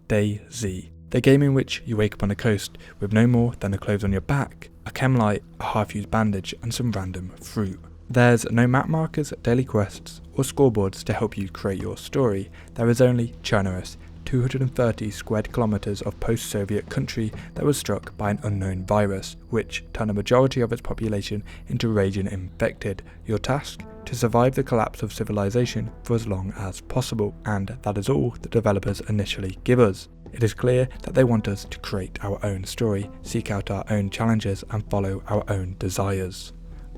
DayZ, the game in which you wake up on a coast with no more than the clothes on your back, a chem light, a half-used bandage and some random fruit. There's no map markers, daily quests or scoreboards to help you create your story. There is only Chernarus, 230 square kilometers of post-Soviet country that was struck by an unknown virus, which turned a majority of its population into raging infected. Your task? To survive the collapse of civilization for as long as possible, and that is all the developers initially give us. It is clear that they want us to create our own story, seek out our own challenges and follow our own desires.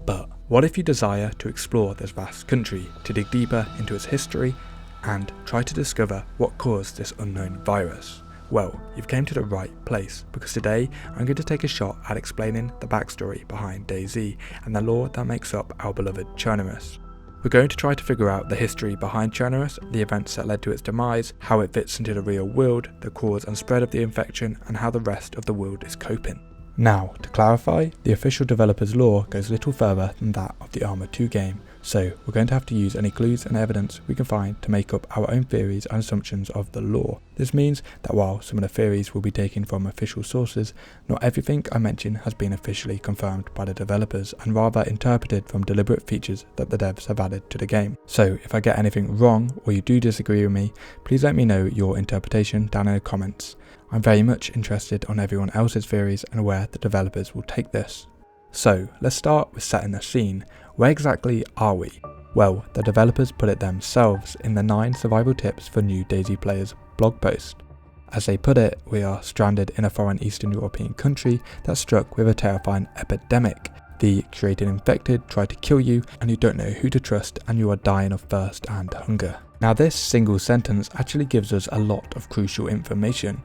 But what if you desire to explore this vast country, to dig deeper into its history and try to discover what caused this unknown virus? Well, you've came to the right place, because today I'm going to take a shot at explaining the backstory behind DayZ and the lore that makes up our beloved Chernarus. We're going to try to figure out the history behind Chernarus, the events that led to its demise, how it fits into the real world, the cause and spread of the infection, and how the rest of the world is coping. Now, to clarify, the official developer's lore goes little further than that of the Arma 2 game, so we're going to have to use any clues and evidence we can find to make up our own theories and assumptions of the lore. This means that while some of the theories will be taken from official sources, not everything I mention has been officially confirmed by the developers and rather interpreted from deliberate features that the devs have added to the game. So if I get anything wrong or you do disagree with me, please let me know your interpretation down in the comments. I'm very much interested on everyone else's theories and where the developers will take this. So let's start with setting the scene. Where exactly are we? Well, the developers put it themselves in the 9 survival tips for new DayZ players blog post. As they put it, we are stranded in a foreign Eastern European country that's struck with a terrifying epidemic. The created infected try to kill you and you don't know who to trust and you are dying of thirst and hunger. Now this single sentence actually gives us a lot of crucial information.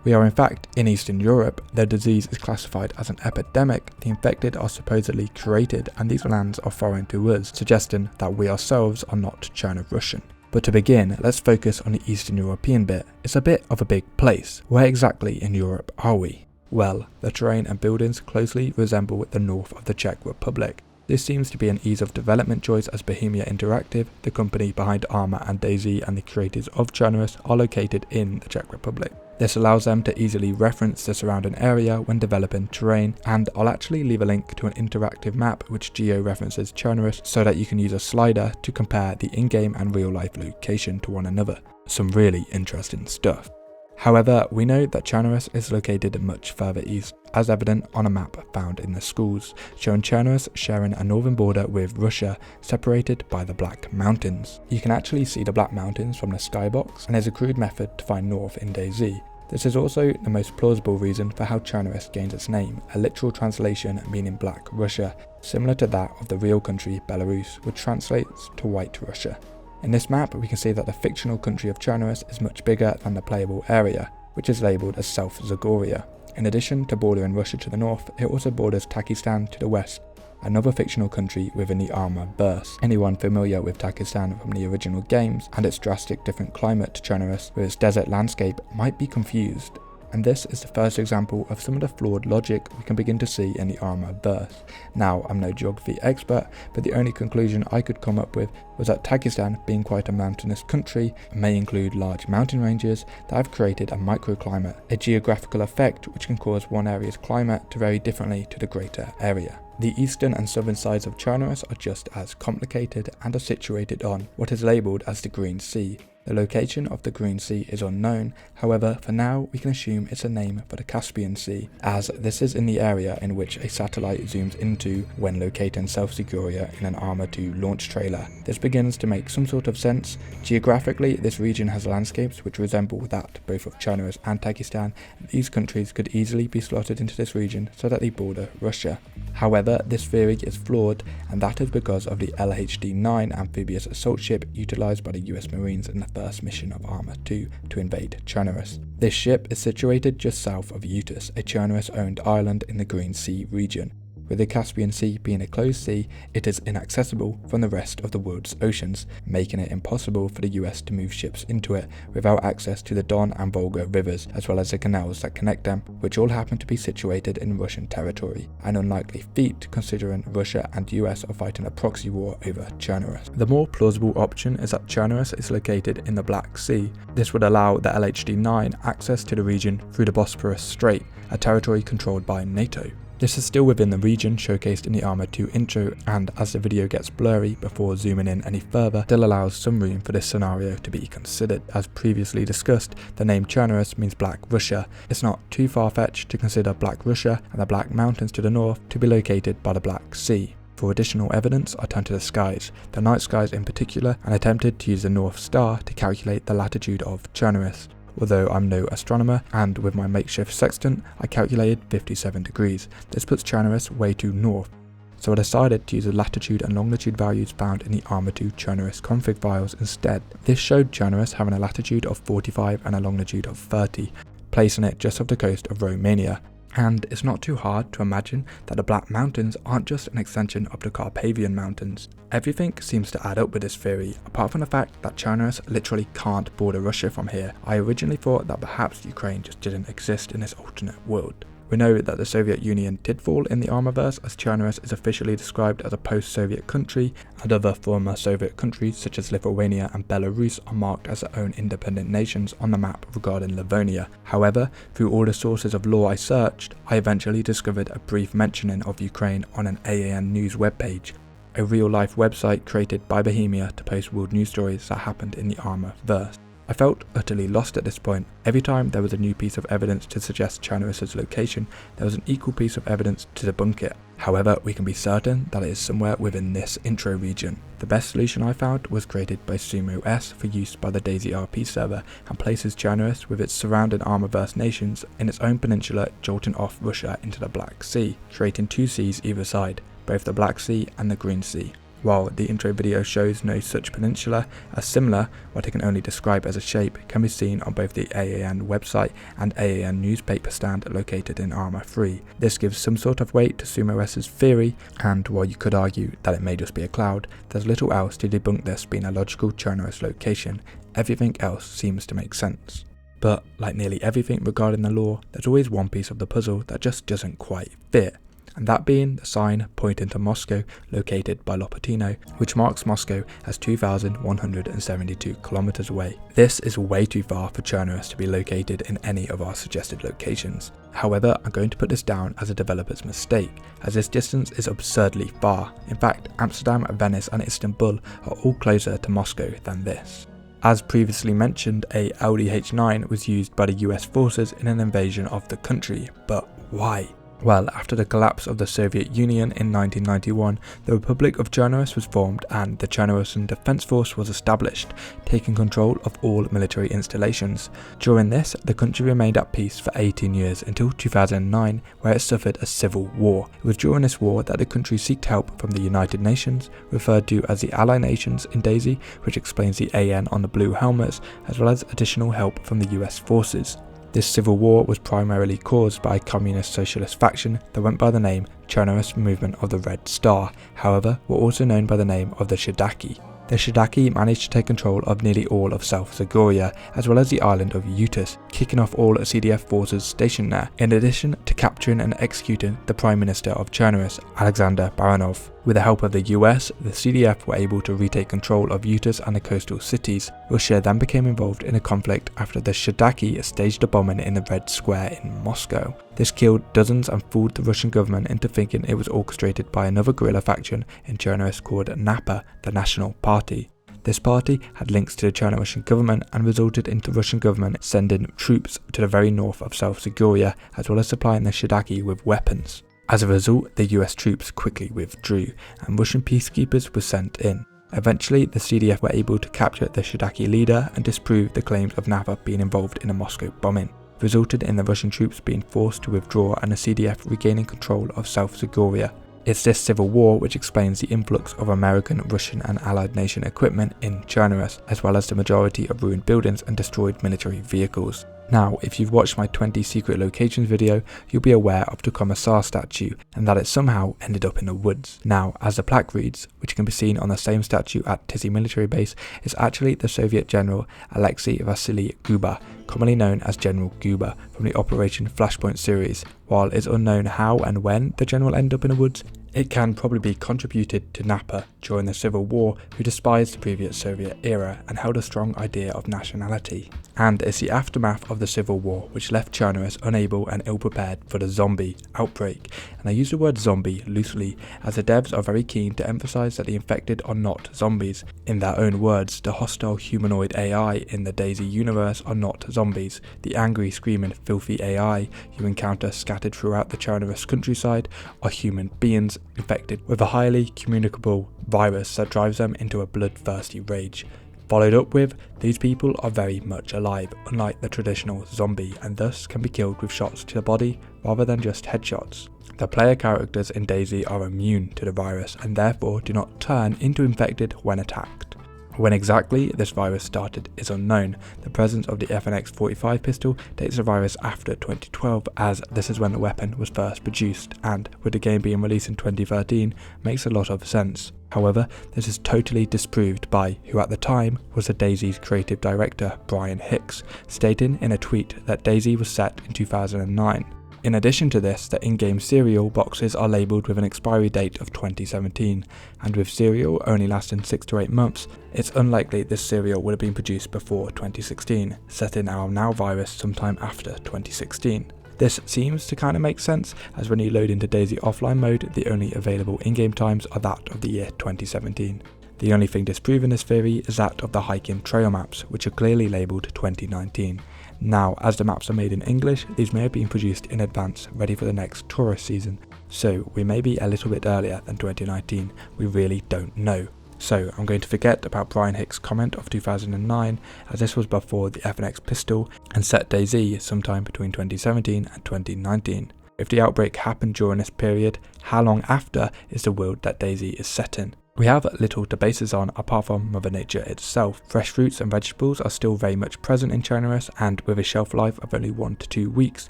We are in fact in Eastern Europe, the disease is classified as an epidemic, the infected are supposedly created and these lands are foreign to us, suggesting that we ourselves are not Chernarus. But to begin, let's focus on the Eastern European bit. It's a bit of a big place. Where exactly in Europe are we? Well, the terrain and buildings closely resemble the north of the Czech Republic. This seems to be an ease of development choice as Bohemia Interactive, the company behind Arma and DayZ and the creators of Chernarus, are located in the Czech Republic. This allows them to easily reference the surrounding area when developing terrain, and I'll actually leave a link to an interactive map which geo-references Chernarus so that you can use a slider to compare the in-game and real-life location to one another. Some really interesting stuff. However, we know that Chernarus is located much further east, as evident on a map found in the schools, showing Chernarus sharing a northern border with Russia, separated by the Black Mountains. You can actually see the Black Mountains from the skybox, and there's a crude method to find north in DayZ. This is also the most plausible reason for how Chernarus gains its name, a literal translation meaning Black Russia, similar to that of the real country Belarus, which translates to White Russia. In this map, we can see that the fictional country of Chernarus is much bigger than the playable area, which is labelled as South Zagoria. In addition to bordering Russia to the north, it also borders Takistan to the west, another fictional country within the Arma verse. Anyone familiar with Takistan from the original games and its drastic different climate to Chernarus with its desert landscape might be confused. And this is the first example of some of the flawed logic we can begin to see in the Arma verse. Now, I'm no geography expert, but the only conclusion I could come up with was that Takistan, being quite a mountainous country, may include large mountain ranges that have created a microclimate, a geographical effect which can cause one area's climate to vary differently to the greater area. The eastern and southern sides of Chernarus are just as complicated and are situated on what is labelled as the Green Sea. The location of the Green Sea is unknown, however for now we can assume it's a name for the Caspian Sea, as this is in the area in which a satellite zooms into when locating South Zagoria in an Arma 2 launch trailer. This begins to make some sort of sense. Geographically, this region has landscapes which resemble that both of Chernarus and Takistan, and these countries could easily be slotted into this region so that they border Russia. However, this theory is flawed, and that is because of the LHD-9 amphibious assault ship utilised by the US Marines in the first mission of Arma 2 to invade Chernarus. This ship is situated just south of Utis, a Chernarus-owned island in the Green Sea region. With the Caspian Sea being a closed sea, it is inaccessible from the rest of the world's oceans, making it impossible for the US to move ships into it without access to the Don and Volga rivers, as well as the canals that connect them, which all happen to be situated in Russian territory. An unlikely feat considering Russia and US are fighting a proxy war over Chernarus. The more plausible option is that Chernarus is located in the Black Sea. This would allow the LHD-9 access to the region through the Bosporus Strait, a territory controlled by NATO. This is still within the region showcased in the Arma 2 intro, and as the video gets blurry before zooming in any further, still allows some room for this scenario to be considered. As previously discussed, the name Chernarus means Black Russia. It's not too far-fetched to consider Black Russia and the Black Mountains to the north to be located by the Black Sea. For additional evidence, I turned to the skies, the night skies in particular, and attempted to use the North Star to calculate the latitude of Chernarus. Although I'm no astronomer, and with my makeshift sextant, I calculated 57 degrees. This puts Chernarus way too north. So I decided to use the latitude and longitude values found in the Arma 2 Chernarus config files instead. This showed Chernarus having a latitude of 45 and a longitude of 30, placing it just off the coast of Romania. And it's not too hard to imagine that the Black Mountains aren't just an extension of the Carpathian Mountains. Everything seems to add up with this theory, apart from the fact that Chernarus literally can't border Russia from here. I originally thought that perhaps Ukraine just didn't exist in this alternate world. We know that the Soviet Union did fall in the Armaverse, as Chernarus is officially described as a post-Soviet country, and other former Soviet countries such as Livonia and Belarus are marked as their own independent nations on the map regarding Livonia. However, through all the sources of lore I searched, I eventually discovered a brief mentioning of Ukraine on an AAN news webpage, a real-life website created by Bohemia to post world news stories that happened in the Armaverse. I felt utterly lost at this point. Every time there was a new piece of evidence to suggest Chernarus' location, there was an equal piece of evidence to debunk it. However, we can be certain that it is somewhere within this intro region. The best solution I found was created by SumoS for use by the DayZ RP server, and places Chernarus with its surrounding Armaverse nations in its own peninsula, jolting off Russia into the Black Sea, creating two seas either side, both the Black Sea and the Green Sea. While the intro video shows no such peninsula, a similar, what I can only describe as a shape, can be seen on both the AAN website and AAN newspaper stand located in Arma 3. This gives some sort of weight to SumoS's theory, and while you could argue that it may just be a cloud, there's little else to debunk this being a logical Chernarus location. Everything else seems to make sense. But like nearly everything regarding the lore, there's always one piece of the puzzle that just doesn't quite fit. And that being the sign pointing to Moscow located by Lopatino, which marks Moscow as 2,172 kilometers away. This is way too far for Chernarus to be located in any of our suggested locations. However, I'm going to put this down as a developer's mistake, as this distance is absurdly far. In fact, Amsterdam, Venice and Istanbul are all closer to Moscow than this. As previously mentioned, a LDH-9 was used by the US forces in an invasion of the country, but why? Well, after the collapse of the Soviet Union in 1991, the Republic of Chernarus was formed and the Chernarusian Defense Force was established, taking control of all military installations. During this, the country remained at peace for 18 years until 2009, where it suffered a civil war. It was during this war that the country sought help from the United Nations, referred to as the Allied Nations in DayZ, which explains the AN on the blue helmets, as well as additional help from the US forces. This civil war was primarily caused by a communist socialist faction that went by the name Chernarus Movement of the Red Star, however were also known by the name of the Shidaki. The Shidaki managed to take control of nearly all of South Zagoria, as well as the island of Utis, kicking off all CDF forces stationed there, in addition to capturing and executing the Prime Minister of Chernarus, Alexander Baranov. With the help of the US, the CDF were able to retake control of Utis and the coastal cities. Russia then became involved in a conflict after the Shidaki staged a bombing in the Red Square in Moscow. This killed dozens and fooled the Russian government into thinking it was orchestrated by another guerrilla faction in Chernarus called NAPA, the National Party. This party had links to the Chernarusian government and resulted in the Russian government sending troops to the very north of South Zagoria, as well as supplying the Shidaki with weapons. As a result, the US troops quickly withdrew, and Russian peacekeepers were sent in. Eventually, the CDF were able to capture the Shidaki leader and disprove the claims of NAPA being involved in a Moscow bombing, resulted in the Russian troops being forced to withdraw and the CDF regaining control of South Zagoria. It's this civil war which explains the influx of American, Russian and Allied nation equipment in Chernarus, as well as the majority of ruined buildings and destroyed military vehicles. Now, if you've watched my 20 secret locations video, you'll be aware of the Commissar statue and that it somehow ended up in the woods. Now, as the plaque reads, which can be seen on the same statue at DayZ military base, is actually the Soviet General Alexei Vasily Guba, commonly known as General Guba, from the Operation Flashpoint series. While it's unknown how and when the general ended up in the woods, it can probably be contributed to Napa during the Civil War, who despised the previous Soviet era and held a strong idea of nationality. And it's the aftermath of the Civil War which left Chernarus unable and ill-prepared for the zombie outbreak. And I use the word zombie loosely, as the devs are very keen to emphasize that the infected are not zombies. In their own words, the hostile humanoid AI in the DayZ universe are not zombies. The angry, screaming, filthy AI you encounter scattered throughout the Chernarus countryside are human beings infected with a highly communicable virus that drives them into a bloodthirsty rage. Followed up with, these people are very much alive, unlike the traditional zombie, and thus can be killed with shots to the body rather than just headshots. The player characters in DayZ are immune to the virus and therefore do not turn into infected when attacked. When exactly this virus started is unknown. The presence of the FNX-45 pistol dates the virus after 2012, as this is when the weapon was first produced, and with the game being released in 2013 makes a lot of sense. However, this is totally disproved by who at the time was the DayZ's creative director, Brian Hicks, stating in a tweet that DayZ was set in 2009. In addition to this, the in-game cereal boxes are labelled with an expiry date of 2017, and with cereal only lasting 6 to 8 months, it's unlikely this cereal would have been produced before 2016, setting our now virus sometime after 2016. This seems to kind of make sense, as when you load into DayZ offline mode, the only available in-game times are that of the year 2017. The only thing disproving this theory is that of the hiking trail maps, which are clearly labelled 2019. Now, as the maps are made in English, these may have been produced in advance, ready for the next tourist season. So we may be a little bit earlier than 2019, we really don't know. So I'm going to forget about Brian Hicks' comment of 2009, as this was before the FNX pistol, and set DayZ sometime between 2017 and 2019. If the outbreak happened during this period, how long after is the world that DayZ is set in? We have little to base this on apart from Mother Nature itself. Fresh fruits and vegetables are still very much present in Chernarus, and with a shelf life of only 1 to 2 weeks,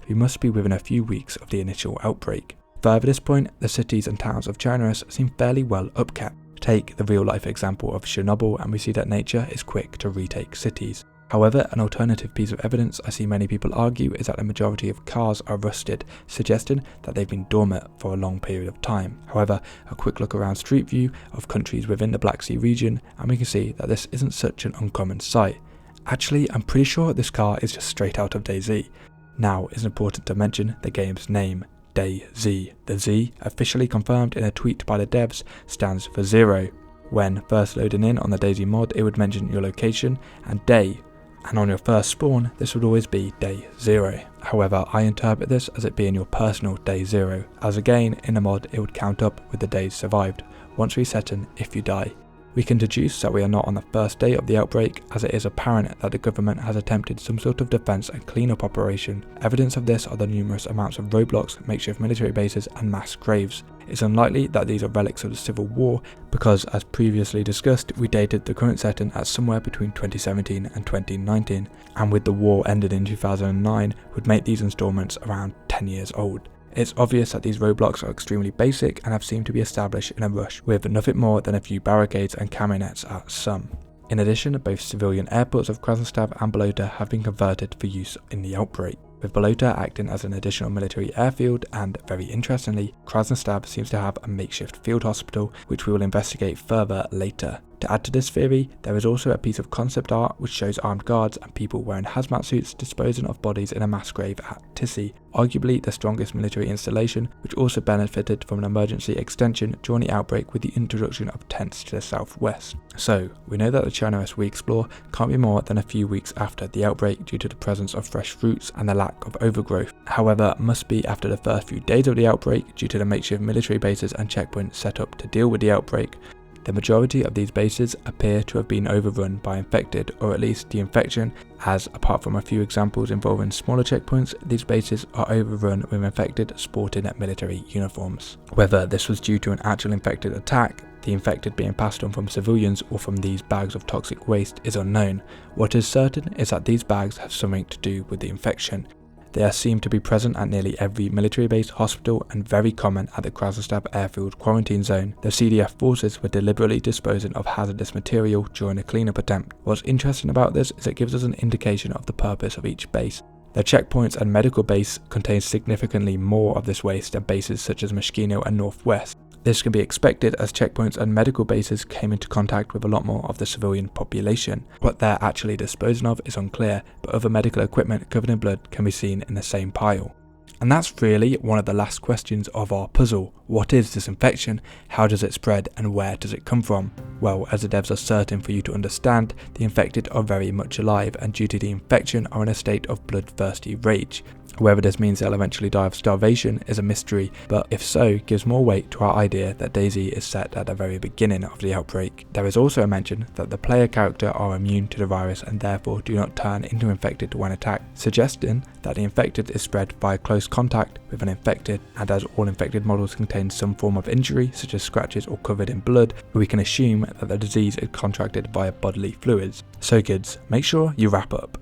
we must be within a few weeks of the initial outbreak. Further to this point, the cities and towns of Chernarus seem fairly well upkept. Take the real life example of Chernobyl and we see that nature is quick to retake cities. However, an alternative piece of evidence I see many people argue is that the majority of cars are rusted, suggesting that they've been dormant for a long period of time. However, a quick look around Street View of countries within the Black Sea region and we can see that this isn't such an uncommon sight. Actually, I'm pretty sure this car is just straight out of DayZ. Now, it's important to mention the game's name, DayZ. The Z, officially confirmed in a tweet by the devs, stands for 0. When first loading in on the DayZ mod, it would mention your location and day, and on your first spawn, this would always be day 0. However, I interpret this as it being your personal day 0, as again, in the mod, it would count up with the days survived, once resetting if you die. We can deduce that we are not on the first day of the outbreak, as it is apparent that the government has attempted some sort of defense and cleanup operation. Evidence of this are the numerous amounts of roadblocks, makeshift military bases and mass graves. It's unlikely that these are relics of the Civil War, because as previously discussed, we dated the current setting at somewhere between 2017 and 2019, and with the war ended in 2009, would make these installments around 10 years old. It's obvious that these roadblocks are extremely basic and have seemed to be established in a rush, with nothing more than a few barricades and camionets at some. In addition, both civilian airports of Krasnostav and Balota have been converted for use in the outbreak, with Balota acting as an additional military airfield, and very interestingly, Krasnostav seems to have a makeshift field hospital, which we will investigate further later. To add to this theory, there is also a piece of concept art which shows armed guards and people wearing hazmat suits disposing of bodies in a mass grave at Tissy, arguably the strongest military installation, which also benefited from an emergency extension during the outbreak with the introduction of tents to the southwest. So, we know that the Chernarus we explore can't be more than a few weeks after the outbreak due to the presence of fresh fruits and the lack of overgrowth. However, must be after the first few days of the outbreak due to the makeshift military bases and checkpoints set up to deal with the outbreak. The majority of these bases appear to have been overrun by infected, or at least the infection, as apart from a few examples involving smaller checkpoints, these bases are overrun with infected sporting military uniforms. Whether this was due to an actual infected attack, the infected being passed on from civilians or from these bags of toxic waste is unknown. What is certain is that these bags have something to do with the infection. They are seen to be present at nearly every military base, hospital, and very common at the Krasnostav airfield quarantine zone. The CDF forces were deliberately disposing of hazardous material during a cleanup attempt. What's interesting about this is it gives us an indication of the purpose of each base. The checkpoints and medical base contains significantly more of this waste than bases such as Meshkino and Northwest. This can be expected as checkpoints and medical bases came into contact with a lot more of the civilian population. What they're actually disposing of is unclear, but other medical equipment covered in blood can be seen in the same pile. And that's really one of the last questions of our puzzle. What is this infection? How does it spread and where does it come from? Well, as the devs are certain for you to understand, the infected are very much alive and due to the infection are in a state of bloodthirsty rage. Whether this means they'll eventually die of starvation is a mystery, but if so, gives more weight to our idea that DayZ is set at the very beginning of the outbreak. There is also a mention that the player character are immune to the virus and therefore do not turn into infected when attacked, suggesting that the infected is spread via close contact with an infected, and as all infected models contain some form of injury such as scratches or covered in blood, we can assume that the disease is contracted via bodily fluids. So kids, make sure you wrap up.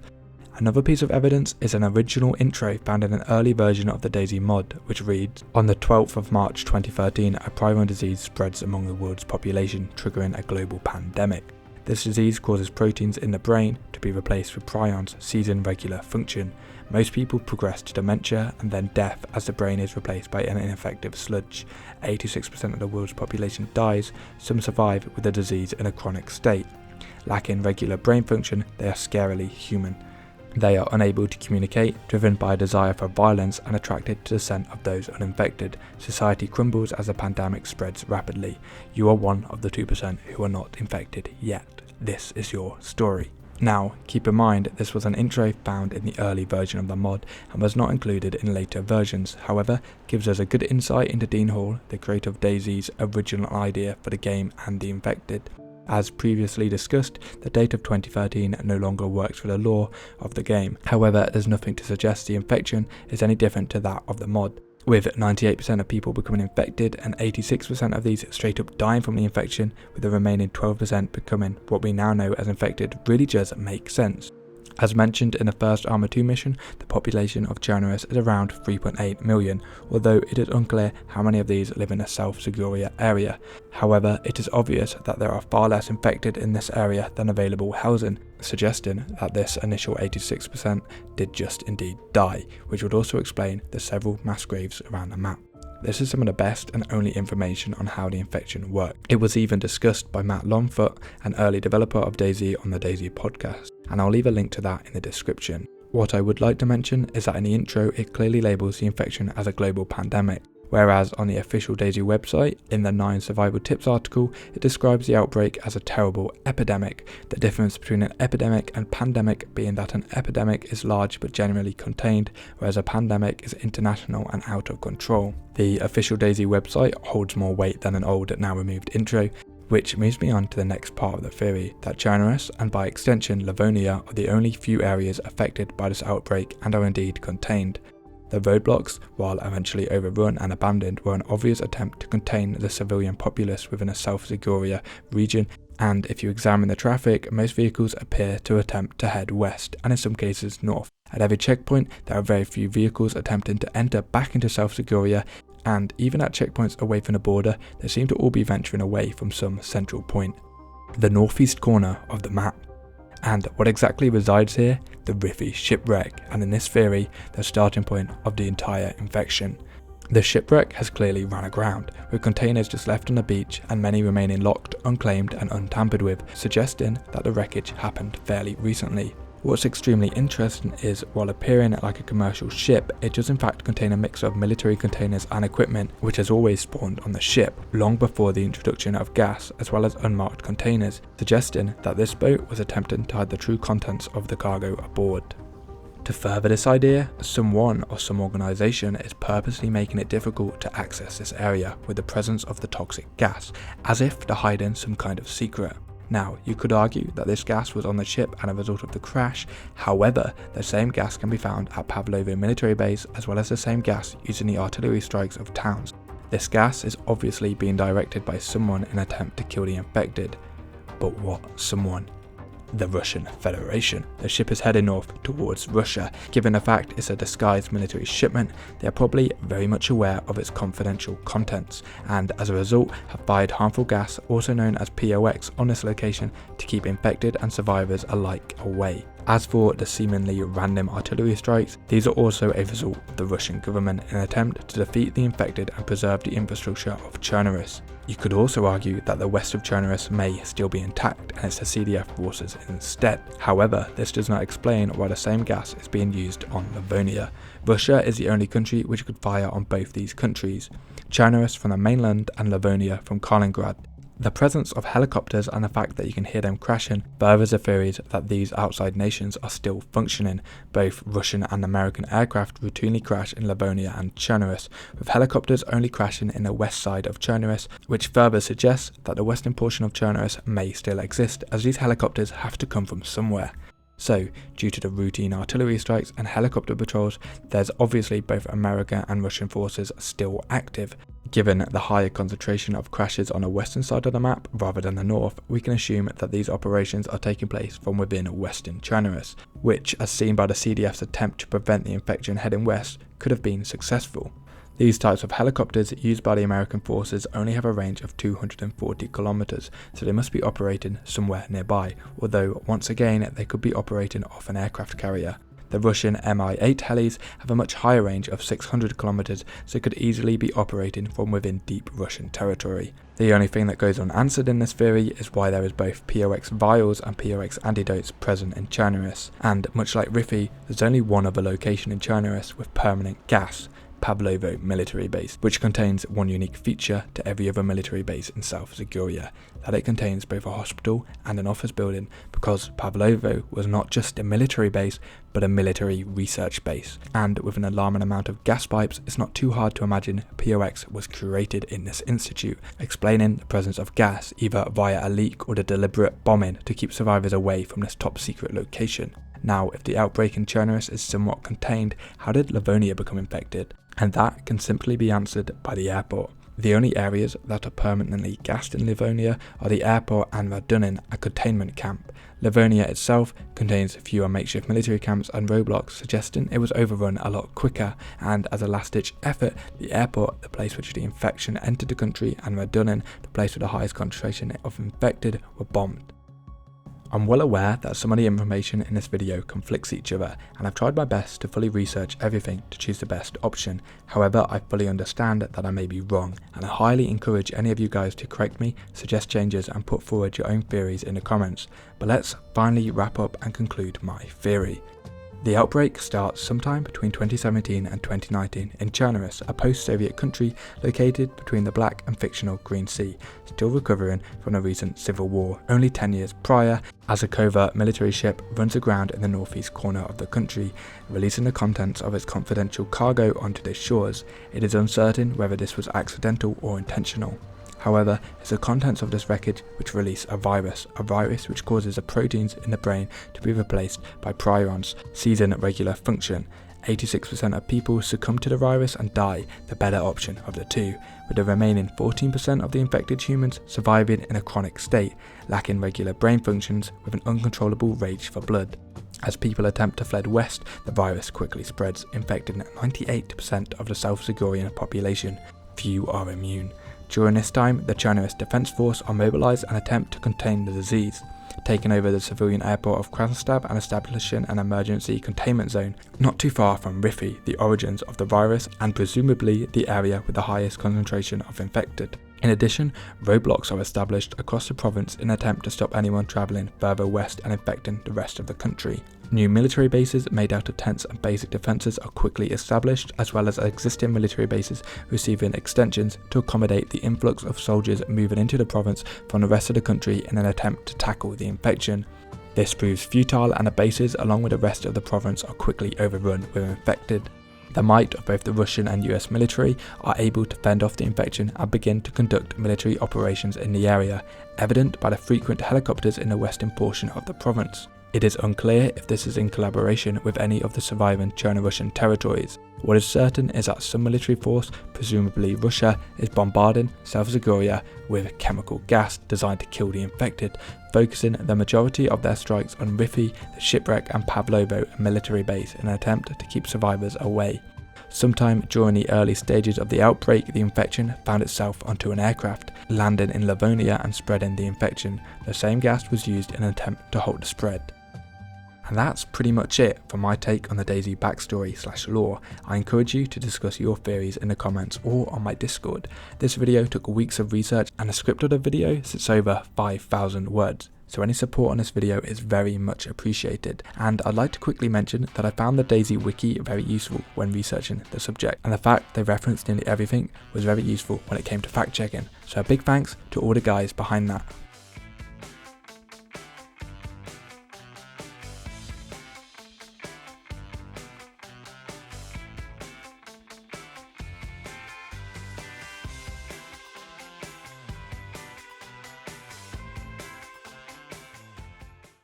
Another piece of evidence is an original intro found in an early version of the DayZ mod, which reads, "On the 12th of March 2013, a prion disease spreads among the world's population, triggering a global pandemic. This disease causes proteins in the brain to be replaced with prions, ceasing regular function. Most people progress to dementia and then death as the brain is replaced by an ineffective sludge. 86% of the world's population dies, some survive with the disease in a chronic state. Lacking regular brain function, they are scarily human. They are unable to communicate, driven by a desire for violence and attracted to the scent of those uninfected. Society crumbles as the pandemic spreads rapidly. You are one of the 2% who are not infected yet. This is your story." Now, keep in mind this was an intro found in the early version of the mod and was not included in later versions, however, gives us a good insight into Dean Hall, the creator of DayZ's original idea for the game and the infected. As previously discussed, the date of 2013 no longer works for the lore of the game, however there's nothing to suggest the infection is any different to that of the mod. With 98% of people becoming infected and 86% of these straight up dying from the infection, with the remaining 12% becoming what we now know as infected, really does make sense. As mentioned in the first Arma 2 mission, the population of Chernarus is around 3.8 million, although it is unclear how many of these live in the South Seguria area. However, it is obvious that there are far less infected in this area than available housing, suggesting that this initial 86% did just indeed die, which would also explain the several mass graves around the map. This is some of the best and only information on how the infection worked. It was even discussed by Matt Longfoot, an early developer of DayZ on the DayZ podcast, and I'll leave a link to that in the description. What I would like to mention is that in the intro it clearly labels the infection as a global pandemic, whereas on the official DayZ website, in the 9 survival tips article, it describes the outbreak as a terrible epidemic. The difference between an epidemic and pandemic being that an epidemic is large but generally contained, whereas a pandemic is international and out of control. The official DayZ website holds more weight than an old, now removed intro, which moves me on to the next part of the theory, that Chernarus, and by extension Livonia, are the only few areas affected by this outbreak and are indeed contained. The roadblocks, while eventually overrun and abandoned, were an obvious attempt to contain the civilian populace within a South Seguria region, and if you examine the traffic, most vehicles appear to attempt to head west, and in some cases north. At every checkpoint, there are very few vehicles attempting to enter back into South Seguria, and even at checkpoints away from the border, they seem to all be venturing away from some central point, the northeast corner of the map. And what exactly resides here? The Riffy shipwreck, and in this theory, the starting point of the entire infection. The shipwreck has clearly run aground, with containers just left on the beach and many remaining locked, unclaimed and untampered with, suggesting that the wreckage happened fairly recently. What's extremely interesting is, while appearing like a commercial ship, it does in fact contain a mix of military containers and equipment, which has always spawned on the ship, long before the introduction of gas, as well as unmarked containers, suggesting that this boat was attempting to hide the true contents of the cargo aboard. To further this idea, someone or some organisation is purposely making it difficult to access this area with the presence of the toxic gas, as if to hide in some kind of secret. Now, you could argue that this gas was on the ship and a result of the crash, however, the same gas can be found at Pavlovo military base, as well as the same gas used in the artillery strikes of towns. This gas is obviously being directed by someone in an attempt to kill the infected. But what someone? The Russian Federation. The ship is heading north towards Russia. Given the fact it's a disguised military shipment, they are probably very much aware of its confidential contents, and as a result have fired harmful gas, also known as POX, on this location to keep infected and survivors alike away. As for the seemingly random artillery strikes, these are also a result of the Russian government in an attempt to defeat the infected and preserve the infrastructure of Chernarus. You could also argue that the west of Chernarus may still be intact and it's the CDF forces instead. However, this does not explain why the same gas is being used on Livonia. Russia is the only country which could fire on both these countries, Chernarus from the mainland and Livonia from Kaliningrad. The presence of helicopters and the fact that you can hear them crashing furthers the theories that these outside nations are still functioning. Both Russian and American aircraft routinely crash in Livonia and Chernarus, with helicopters only crashing in the west side of Chernarus, which further suggests that the western portion of Chernarus may still exist, as these helicopters have to come from somewhere. So, due to the routine artillery strikes and helicopter patrols, there's obviously both American and Russian forces still active. Given the higher concentration of crashes on the western side of the map rather than the north, we can assume that these operations are taking place from within western Chernarus, which, as seen by the CDF's attempt to prevent the infection heading west, could have been successful. These types of helicopters used by the American forces only have a range of 240 kilometers, so they must be operating somewhere nearby, although once again they could be operating off an aircraft carrier. The Russian Mi-8 helis have a much higher range of 600 kilometers, so could easily be operating from within deep Russian territory. The only thing that goes unanswered in this theory is why there is both POX vials and POX antidotes present in Chernarus, and much like Rifi, there's only one other location in Chernarus with permanent gas, Pavlovo military base, which contains one unique feature to every other military base in South Zagoria, that it contains both a hospital and an office building, because Pavlovo was not just a military base but a military research base, and with an alarming amount of gas pipes, it's not too hard to imagine POX was created in this institute, explaining the presence of gas either via a leak or the deliberate bombing to keep survivors away from this top secret location. Now, if the outbreak in Chernarus is somewhat contained, how did Livonia become infected? And that can simply be answered by the airport. The only areas that are permanently gassed in Livonia are the airport and Radunin, a containment camp. Livonia itself contains fewer makeshift military camps and roadblocks, suggesting it was overrun a lot quicker, and as a last-ditch effort, the airport, the place which the infection entered the country, and Radunin, the place with the highest concentration of infected, were bombed. I'm well aware that some of the information in this video conflicts each other, and I've tried my best to fully research everything to choose the best option. However, I fully understand that I may be wrong, and I highly encourage any of you guys to correct me, suggest changes and put forward your own theories in the comments. But let's finally wrap up and conclude my theory. The outbreak starts sometime between 2017 and 2019 in Chernarus, a post-Soviet country located between the Black and fictional Green Sea, still recovering from a recent civil war only 10 years prior, as a covert military ship runs aground in the northeast corner of the country, releasing the contents of its confidential cargo onto the shores. It is uncertain whether this was accidental or intentional. However, it's the contents of this wreckage which release a virus which causes the proteins in the brain to be replaced by prions, ceasing regular function. 86% of people succumb to the virus and die, the better option of the two, with the remaining 14% of the infected humans surviving in a chronic state, lacking regular brain functions with an uncontrollable rage for blood. As people attempt to fled west, the virus quickly spreads, infecting 98% of the South Zagorian population. Few are immune. During this time, the Chernarus Defense Force are mobilized and attempt to contain the disease, taking over the civilian airport of Krasnodar and establishing an emergency containment zone not too far from Rifi, the origins of the virus and presumably the area with the highest concentration of infected. In addition, roadblocks are established across the province in an attempt to stop anyone travelling further west and infecting the rest of the country. New military bases made out of tents and basic defences are quickly established, as well as existing military bases receiving extensions to accommodate the influx of soldiers moving into the province from the rest of the country in an attempt to tackle the infection. This proves futile, and the bases along with the rest of the province are quickly overrun with infected. The might of both the Russian and US military are able to fend off the infection and begin to conduct military operations in the area, evident by the frequent helicopters in the western portion of the province. It is unclear if this is in collaboration with any of the surviving Chernarussian territories. What is certain is that some military force, presumably Russia, is bombarding South Zagoria with chemical gas designed to kill the infected, focusing the majority of their strikes on Rifi, the shipwreck, and Pavlovo, a military base, in an attempt to keep survivors away. Sometime during the early stages of the outbreak, the infection found itself onto an aircraft, landing in Livonia and spreading the infection. The same gas was used in an attempt to halt the spread. And that's pretty much it for my take on the DayZ backstory / lore. I encourage you to discuss your theories in the comments or on my Discord. This video took weeks of research and the script of the video sits over 5,000 words. So any support on this video is very much appreciated. And I'd like to quickly mention that I found the DayZ wiki very useful when researching the subject, and the fact they referenced nearly everything was very useful when it came to fact checking. So a big thanks to all the guys behind that.